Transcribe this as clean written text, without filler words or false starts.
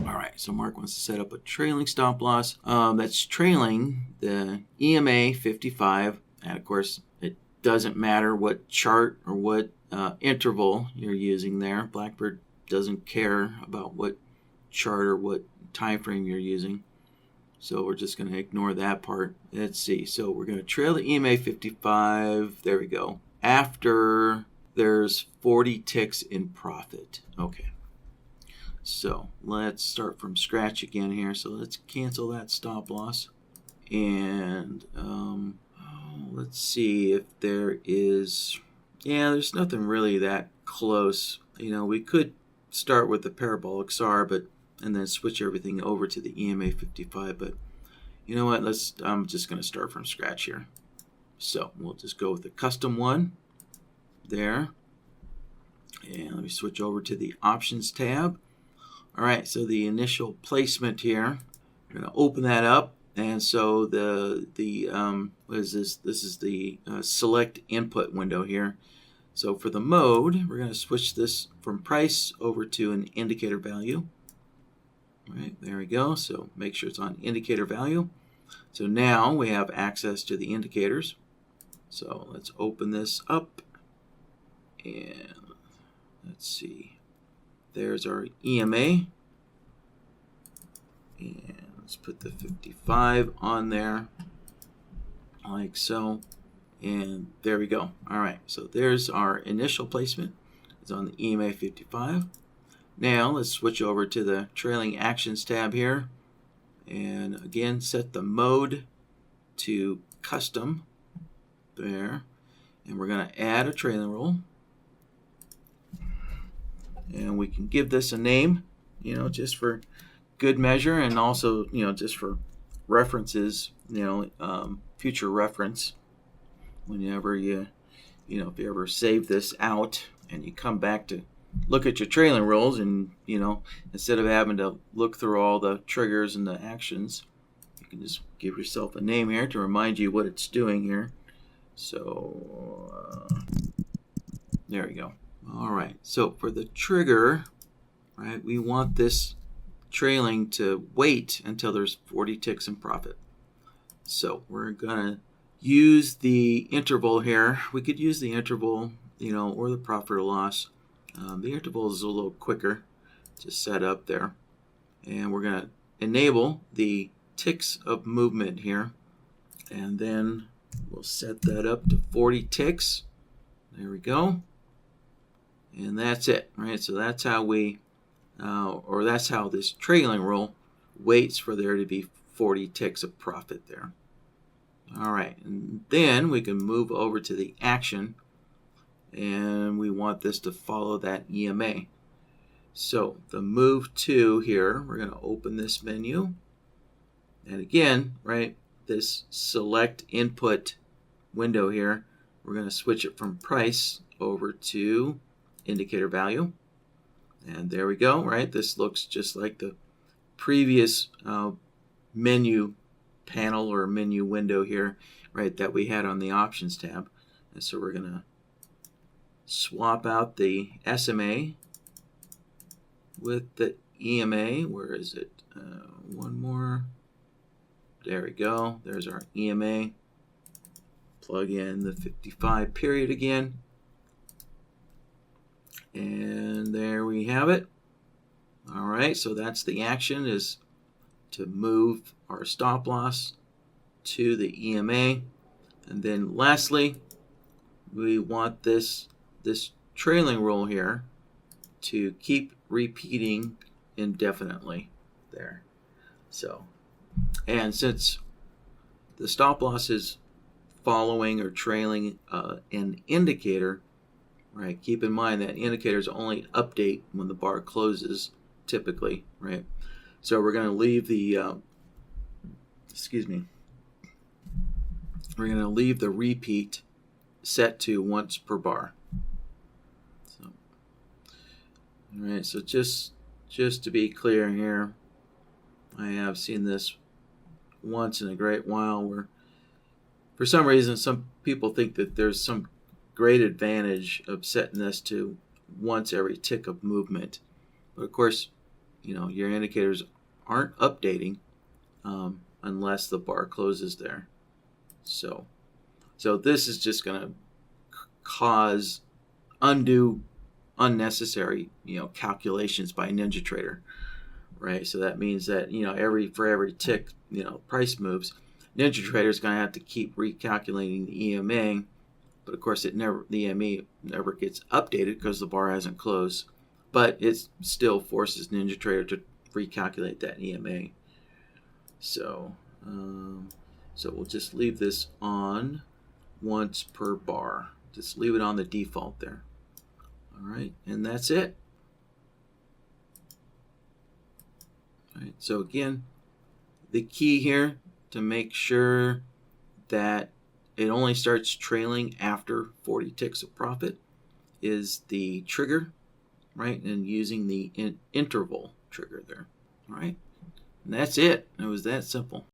All right, so Mark wants to set up a trailing stop loss that's trailing the EMA 55. And of course, it doesn't matter what chart or what interval you're using there. BlackBird doesn't care about what chart or what time frame you're using. So we're just going to ignore that part. Let's see. So we're going to trail the EMA 55. There we go. After there's 40 ticks in profit. Okay. So let's start from scratch again here. So let's cancel that stop loss. And let's see if there is... Yeah, there's nothing really that close. We could start with the parabolic SAR, and then switch everything over to the EMA 55. But you know what? I'm just going to start from scratch here. So we'll just go with the custom one there. And let me switch over to the options tab. All right, so the initial placement here, we're going to open that up. And so what is this? This is the select input window here. So for the mode, we're going to switch this from price over to an indicator value. All right, there we go. So make sure it's on indicator value. So now we have access to the indicators. So let's open this up. And let's see. There's our EMA. And let's put the 55 on there, like so. And there we go. All right, so there's our initial placement. It's on the EMA 55. Now let's switch over to the trailing actions tab here. And again, set the mode to custom there. And we're going to add a trailing roll. And we can give this a name, just for good measure, and also, just for references, future reference. Whenever if you ever save this out and you come back to look at your trailing rolls, and, instead of having to look through all the triggers and the actions, you can just give yourself a name here to remind you what it's doing here. So, there we go. All right, so for the trigger, right, we want this trailing to wait until there's 40 ticks in profit. So we're going to use the interval here. We could use the interval, or the profit or loss. The interval is a little quicker to set up there. And we're going to enable the ticks of movement here. And then we'll set that up to 40 ticks. There we go. And that's it, right? So that's how that's how this trailing roll waits for there to be 40 ticks of profit there. All right, and then we can move over to the action, and we want this to follow that EMA. So the move to here, we're going to open this menu, and again, right, this select input window here, we're going to switch it from price over to indicator value. And there we go, right? This looks just like the previous menu panel or menu window here, right, that we had on the options tab. And so we're going to swap out the SMA with the EMA. Where is it? One more. There we go. There's our EMA. Plug in the 55 period again. And there we have it. All right, so that's the action, is to move our stop loss to the EMA. And then lastly, we want this trailing roll here to keep repeating indefinitely there. So, and since the stop loss is following or trailing an indicator, right, keep in mind that indicators only update when the bar closes, typically, right? So we're going to leave the, we're going to leave the repeat set to once per bar. So, all right, so just to be clear here, I have seen this once in a great while where, for some reason, some people think that there's some great advantage of setting this to once every tick of movement. But of course, your indicators aren't updating unless the bar closes there. So this is just going to cause unnecessary calculations by NinjaTrader, right? So that means that for every tick price moves, NinjaTrader is going to have to keep recalculating the EMA, but of course the EMA never gets updated because the bar hasn't closed, but it still forces NinjaTrader to recalculate that EMA. So we'll just leave this on once per bar. Just leave it on the default there. All right, and that's it. All right, so again, the key here to make sure that it only starts trailing after 40 ticks of profit is the trigger, right? And using the interval trigger there. All right, and that's it. It was that simple.